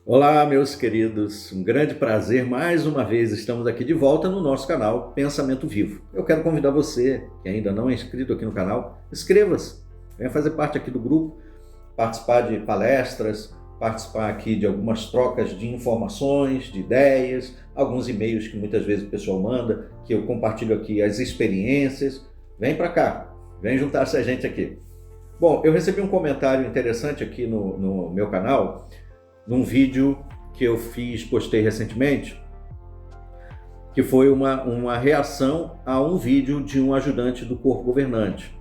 Olá, meus queridos, um grande prazer, mais uma vez estamos aqui de volta no nosso canal Pensamento Vivo. Eu quero convidar você, que ainda não é inscrito aqui no canal, inscreva-se, venha fazer parte aqui do grupo, participar de palestras, participar aqui de algumas trocas de informações, de ideias, alguns e-mails que muitas vezes o pessoal manda, que eu compartilho aqui as experiências. Vem para cá, vem juntar-se a gente aqui. Bom, eu recebi um comentário interessante aqui no meu canal, num vídeo que eu postei recentemente, que foi uma reação a um vídeo de um ajudante do corpo governante,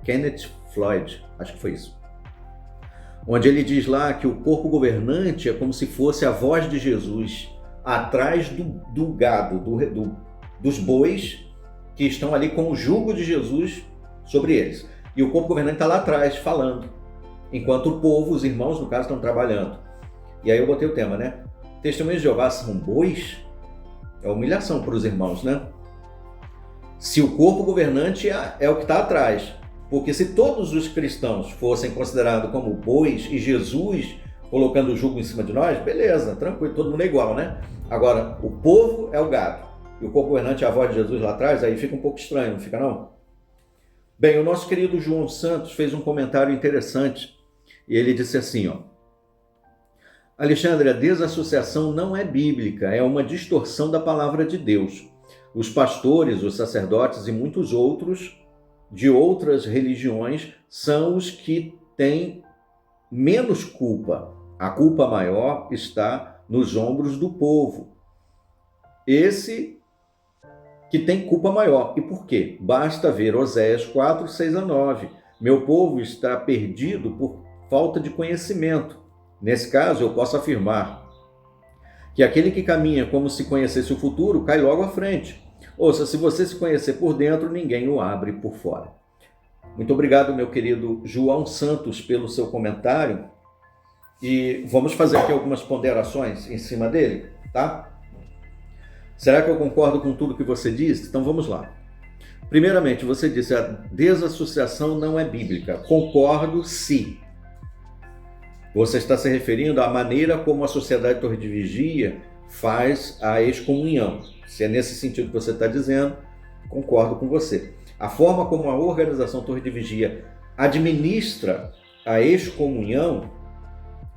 Kenneth Floyd, acho que foi isso, onde ele diz lá que o corpo governante é como se fosse a voz de Jesus atrás do gado, dos bois que estão ali com o jugo de Jesus sobre eles. E o corpo governante está lá atrás falando, enquanto o povo, os irmãos no caso, estão trabalhando. E aí eu botei o tema, né? Testemunhas de Jeová são bois? É humilhação para os irmãos, né? Se o corpo governante é o que está atrás. Porque se todos os cristãos fossem considerados como bois e Jesus colocando o jugo em cima de nós, beleza, tranquilo, todo mundo é igual, né? Agora, o povo é o gado e o corpo governante é a voz de Jesus lá atrás, aí fica um pouco estranho, não fica não? Bem, o nosso querido João Santos fez um comentário interessante e ele disse assim, ó: Alexandre, a desassociação não é bíblica, é uma distorção da palavra de Deus. Os pastores, os sacerdotes e muitos outros de outras religiões são os que têm menos culpa. A culpa maior está nos ombros do povo. Esse que tem culpa maior. E por quê? Basta ver Oséias 4, 6 a 9. Meu povo está perdido por falta de conhecimento. Nesse caso, eu posso afirmar que aquele que caminha como se conhecesse o futuro, cai logo à frente. Ouça, se você se conhecer por dentro, ninguém o abre por fora. Muito obrigado, meu querido João Santos, pelo seu comentário. E vamos fazer aqui algumas ponderações em cima dele, tá? Será que eu concordo com tudo que você disse? Então vamos lá. Primeiramente, você disse a desassociação não é bíblica. Concordo se você está se referindo à maneira como a Sociedade Torre de Vigia faz a excomunhão. Se é nesse sentido que você está dizendo, concordo com você. A forma como a organização Torre de Vigia administra a excomunhão,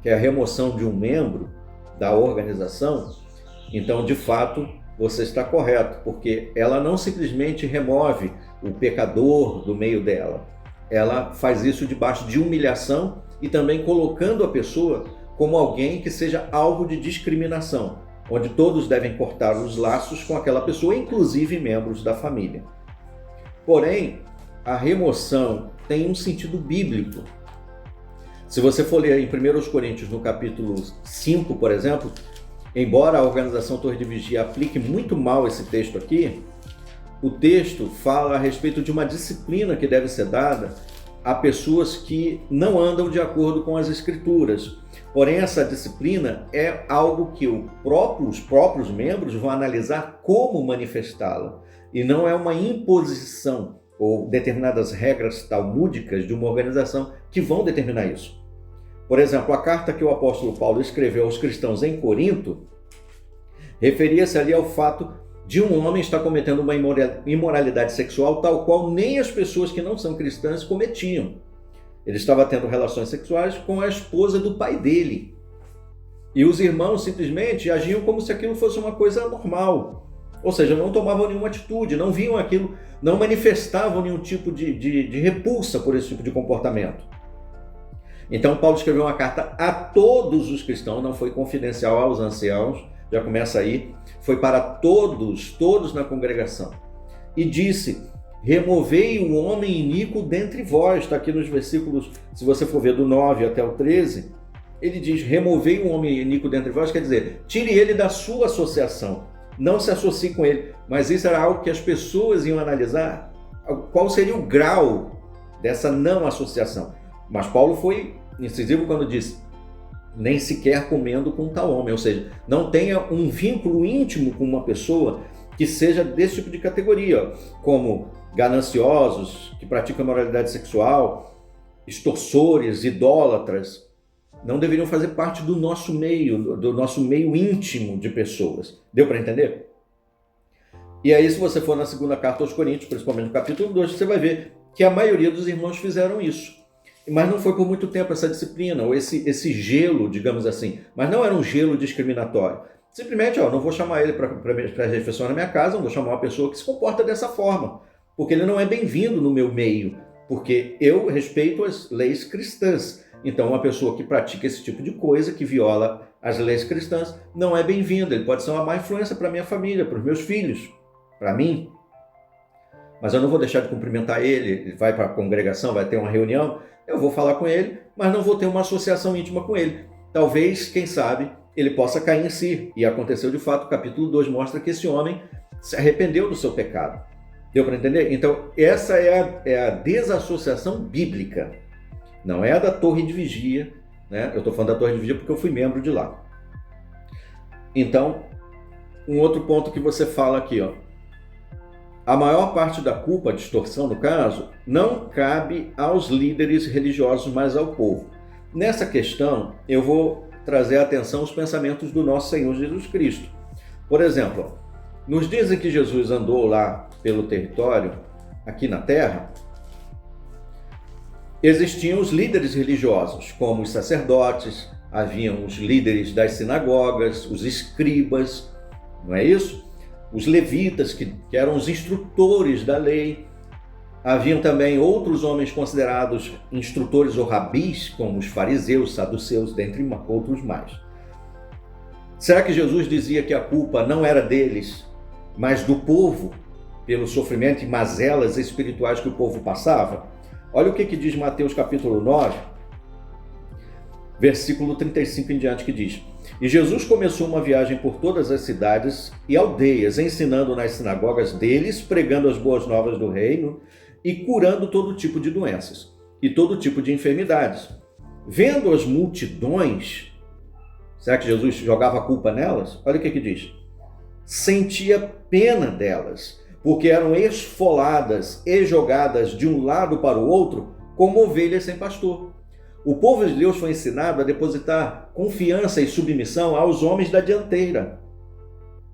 que é a remoção de um membro da organização, então, de fato, você está correto, porque ela não simplesmente remove o pecador do meio dela. Ela faz isso debaixo de humilhação e também colocando a pessoa como alguém que seja alvo de discriminação, onde todos devem cortar os laços com aquela pessoa, inclusive membros da família. Porém, a remoção tem um sentido bíblico. Se você for ler em 1 Coríntios, no capítulo 5, por exemplo, embora a organização Torre de Vigia aplique muito mal esse texto aqui, o texto fala a respeito de uma disciplina que deve ser dada a pessoas que não andam de acordo com as escrituras. Porém, essa disciplina é algo que os próprios membros vão analisar como manifestá-la. E não é uma imposição ou determinadas regras talmúdicas de uma organização que vão determinar isso. Por exemplo, a carta que o apóstolo Paulo escreveu aos cristãos em Corinto referia-se ali ao fato de um homem estar cometendo uma imoralidade sexual tal qual nem as pessoas que não são cristãs cometiam. Ele estava tendo relações sexuais com a esposa do pai dele. E os irmãos simplesmente agiam como se aquilo fosse uma coisa normal. Ou seja, não tomavam nenhuma atitude, não viam aquilo, não manifestavam nenhum tipo de repulsa por esse tipo de comportamento. Então Paulo escreveu uma carta a todos os cristãos, não foi confidencial aos anciãos, já começa aí, foi para todos na congregação. E disse: removei o homem iníquo dentre vós. Está aqui nos versículos, se você for ver do 9 até o 13, ele diz: removei o homem iníquo dentre vós, quer dizer, tire ele da sua associação, não se associe com ele. Mas isso era algo que as pessoas iam analisar, qual seria o grau dessa não associação. Mas Paulo foi incisivo quando disse: nem sequer comendo com tal homem, ou seja, não tenha um vínculo íntimo com uma pessoa que seja desse tipo de categoria, como gananciosos, que praticam moralidade sexual, extorsores, idólatras. não deveriam fazer parte do nosso meio íntimo de pessoas. Deu para entender? E aí, se você for na segunda carta aos Coríntios, principalmente no capítulo 2, você vai ver que a maioria dos irmãos fizeram isso. Mas não foi por muito tempo essa disciplina, ou esse gelo, digamos assim. Mas não era um gelo discriminatório. Simplesmente, não vou chamar ele para as refeições na minha casa, não vou chamar uma pessoa que se comporta dessa forma, porque ele não é bem-vindo no meu meio, porque eu respeito as leis cristãs. Então, uma pessoa que pratica esse tipo de coisa, que viola as leis cristãs, não é bem-vinda. Ele pode ser uma má influência para a minha família, para os meus filhos, para mim. Mas eu não vou deixar de cumprimentar ele. Ele vai para a congregação, vai ter uma reunião, eu vou falar com ele, mas não vou ter uma associação íntima com ele. Talvez, quem sabe, ele possa cair em si. E aconteceu de fato, o capítulo 2 mostra que esse homem se arrependeu do seu pecado. Deu para entender? Então, essa é a desassociação bíblica. Não é a da torre de vigia, né? Eu estou falando da torre de vigia porque eu fui membro de lá. Então, um outro ponto que você fala aqui, a maior parte da culpa, a distorção no caso, não cabe aos líderes religiosos, mas ao povo. Nessa questão, eu vou trazer à atenção os pensamentos do nosso Senhor Jesus Cristo. Por exemplo, nos dias em que Jesus andou lá pelo território, aqui na terra, existiam os líderes religiosos, como os sacerdotes, haviam os líderes das sinagogas, os escribas, não é isso? Os levitas, que eram os instrutores da lei. Haviam também outros homens considerados instrutores ou rabis, como os fariseus, saduceus, dentre outros mais. Será que Jesus dizia que a culpa não era deles, mas do povo, pelo sofrimento e mazelas espirituais que o povo passava? Olha o que diz Mateus capítulo 9, versículo 35 em diante, que diz: E Jesus começou uma viagem por todas as cidades e aldeias, ensinando nas sinagogas deles, pregando as boas novas do reino e curando todo tipo de doenças e todo tipo de enfermidades. Vendo as multidões, será que Jesus jogava a culpa nelas? Olha o que diz: sentia pena delas, porque eram esfoladas e jogadas de um lado para o outro como ovelhas sem pastor. O povo de Deus foi ensinado a depositar confiança e submissão aos homens da dianteira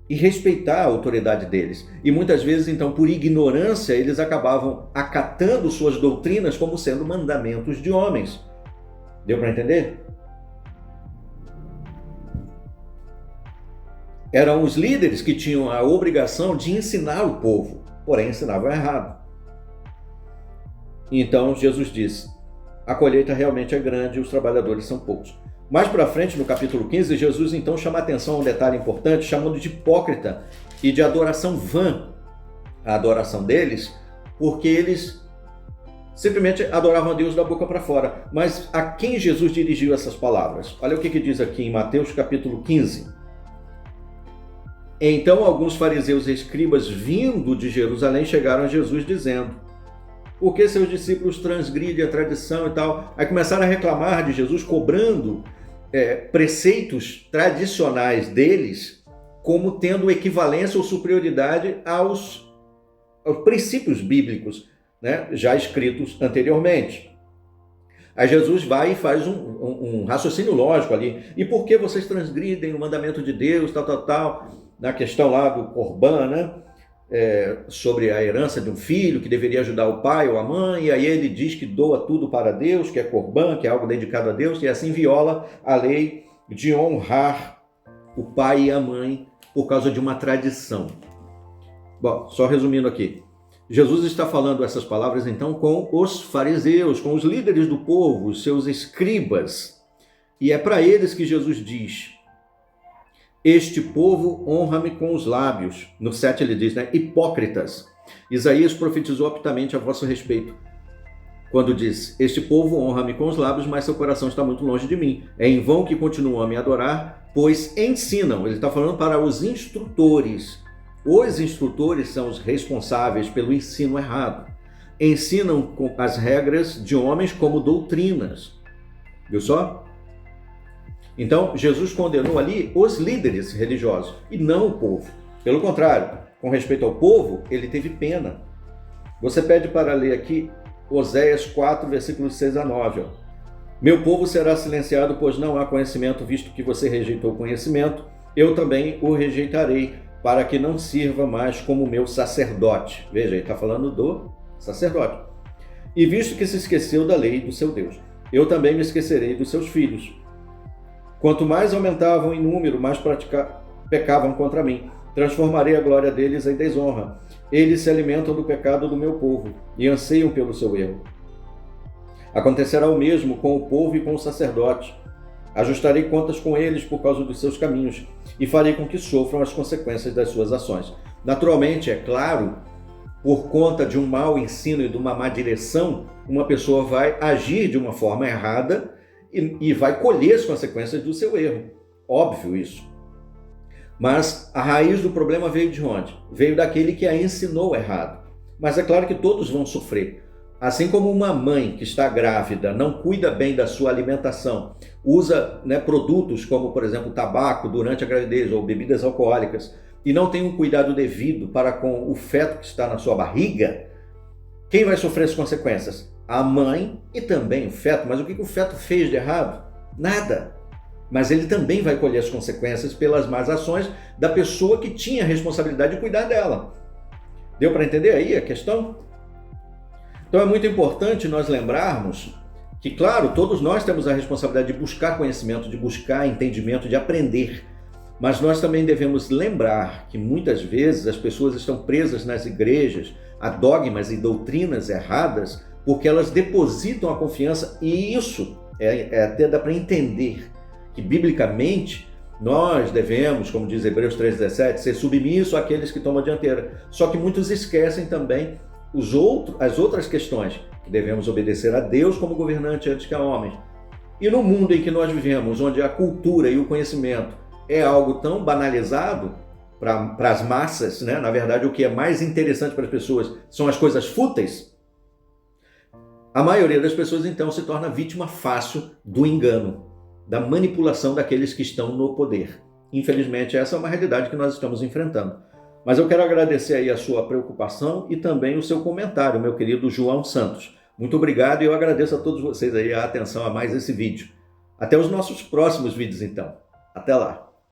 e respeitar a autoridade deles. E muitas vezes, então, por ignorância, eles acabavam acatando suas doutrinas como sendo mandamentos de homens. Deu para entender? Eram os líderes que tinham a obrigação de ensinar o povo, porém ensinavam errado. Então Jesus disse: a colheita realmente é grande e os trabalhadores são poucos. Mais para frente, no capítulo 15, Jesus então chama a atenção a um detalhe importante, chamando de hipócrita e de adoração vã a adoração deles, porque eles simplesmente adoravam a Deus da boca para fora. Mas a quem Jesus dirigiu essas palavras? Olha o que diz aqui em Mateus capítulo 15. Então alguns fariseus e escribas vindo de Jerusalém chegaram a Jesus dizendo: por que seus discípulos transgridem a tradição e tal? Aí começaram a reclamar de Jesus, cobrando preceitos tradicionais deles como tendo equivalência ou superioridade aos princípios bíblicos, né, já escritos anteriormente. Aí Jesus vai e faz um raciocínio lógico ali. E por que vocês transgridem o mandamento de Deus, tal, na questão lá do Corban, né? Sobre a herança de um filho que deveria ajudar o pai ou a mãe, e aí ele diz que doa tudo para Deus, que é Corban, que é algo dedicado a Deus, e assim viola a lei de honrar o pai e a mãe por causa de uma tradição. Bom, só resumindo aqui, Jesus está falando essas palavras então com os fariseus, com os líderes do povo, os seus escribas, e é para eles que Jesus diz: este povo honra-me com os lábios. No 7 ele diz, né? Hipócritas. Isaías profetizou aptamente a vosso respeito, quando diz: este povo honra-me com os lábios, mas seu coração está muito longe de mim. É em vão que continuam a me adorar, pois ensinam. Ele está falando para os instrutores. Os instrutores são os responsáveis pelo ensino errado. Ensinam as regras de homens como doutrinas. Viu só? Então, Jesus condenou ali os líderes religiosos e não o povo. Pelo contrário, com respeito ao povo, ele teve pena. Você pede para ler aqui Oséias 4, versículos 6 a 9. Meu povo será silenciado, pois não há conhecimento, visto que você rejeitou o conhecimento, eu também o rejeitarei, para que não sirva mais como meu sacerdote. Veja, ele está falando do sacerdote. E visto que se esqueceu da lei do seu Deus, eu também me esquecerei dos seus filhos. Quanto mais aumentavam em número, mais pecavam contra mim. Transformarei a glória deles em desonra. Eles se alimentam do pecado do meu povo e anseiam pelo seu erro. Acontecerá o mesmo com o povo e com o sacerdote. Ajustarei contas com eles por causa dos seus caminhos e farei com que sofram as consequências das suas ações. Naturalmente, é claro, por conta de um mau ensino e de uma má direção, uma pessoa vai agir de uma forma errada e vai colher as consequências do seu erro. Óbvio isso. Mas a raiz do problema veio de onde? Veio daquele que a ensinou errado. Mas é claro que todos vão sofrer. Assim como uma mãe que está grávida não cuida bem da sua alimentação, usa produtos como, por exemplo, tabaco durante a gravidez ou bebidas alcoólicas e não tem um cuidado devido para com o feto que está na sua barriga, quem vai sofrer as consequências? A mãe e também o feto. Mas o que o feto fez de errado? Nada. Mas ele também vai colher as consequências pelas más ações da pessoa que tinha a responsabilidade de cuidar dela. Deu para entender aí a questão? Então é muito importante nós lembrarmos que, claro, todos nós temos a responsabilidade de buscar conhecimento, de buscar entendimento, de aprender. Mas nós também devemos lembrar que muitas vezes as pessoas estão presas nas igrejas a dogmas e doutrinas erradas porque elas depositam a confiança, e isso até dá para entender que biblicamente nós devemos, como diz Hebreus 3,17, ser submissos àqueles que tomam a dianteira. Só que muitos esquecem também as outras questões, que devemos obedecer a Deus como governante antes que a homens. E no mundo em que nós vivemos, onde a cultura e o conhecimento é algo tão banalizado para as massas, na verdade o que é mais interessante para as pessoas são as coisas fúteis, a maioria das pessoas então se torna vítima fácil do engano, da manipulação daqueles que estão no poder. Infelizmente essa é uma realidade que nós estamos enfrentando. Mas eu quero agradecer aí a sua preocupação e também o seu comentário, meu querido João Santos. Muito obrigado e eu agradeço a todos vocês aí a atenção a mais esse vídeo. Até os nossos próximos vídeos então. Até lá!